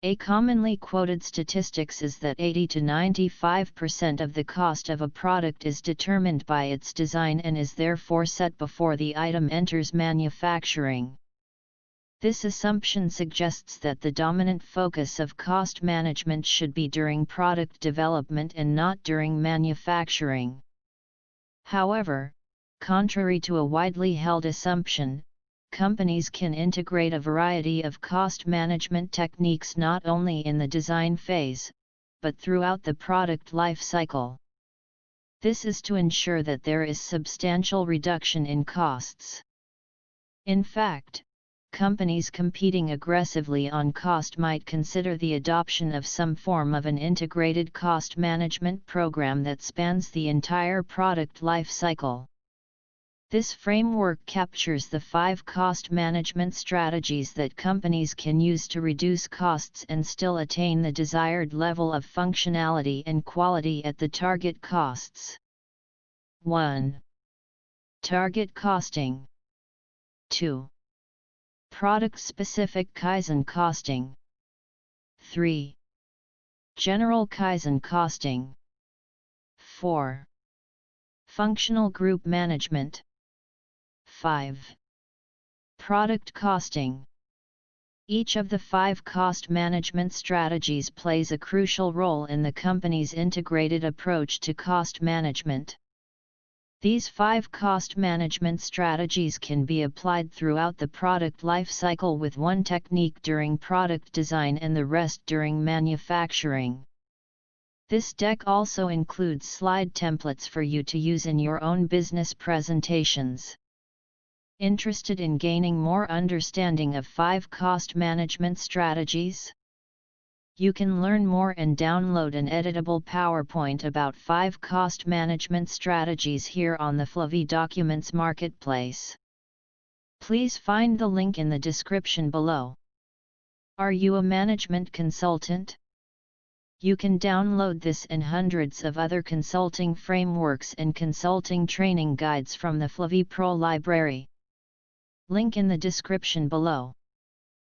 A commonly quoted statistics is that 80 to 95% of the cost of a product is determined by its design and is therefore set before the item enters manufacturing. This assumption suggests that the dominant focus of cost management should be during product development and not during manufacturing. However, contrary to a widely held assumption, companies can integrate a variety of cost management techniques not only in the design phase, but throughout the product life cycle. This is to ensure that there is substantial reduction in costs. In fact, companies competing aggressively on cost might consider the adoption of some form of an integrated cost management program that spans the entire product life cycle. This framework captures the 5 cost management strategies that companies can use to reduce costs and still attain the desired level of functionality and quality at the target costs. 1. Target costing. 2. Product-specific Kaizen costing. 3. General Kaizen costing. 4. Functional group management. 5. Product costing. Each of the 5 cost management strategies plays a crucial role in the company's integrated approach to cost management. These 5 cost management strategies can be applied throughout the product life cycle with one technique during product design and the rest during manufacturing. This deck also includes slide templates for you to use in your own business presentations. Interested in gaining more understanding of 5 cost management strategies? You can learn more and download an editable PowerPoint about 5 cost management strategies here on the Flavie Documents Marketplace. Please find the link in the description below. Are you a management consultant? You can download this and hundreds of other consulting frameworks and consulting training guides from the Flavie Pro library. Link in the description below.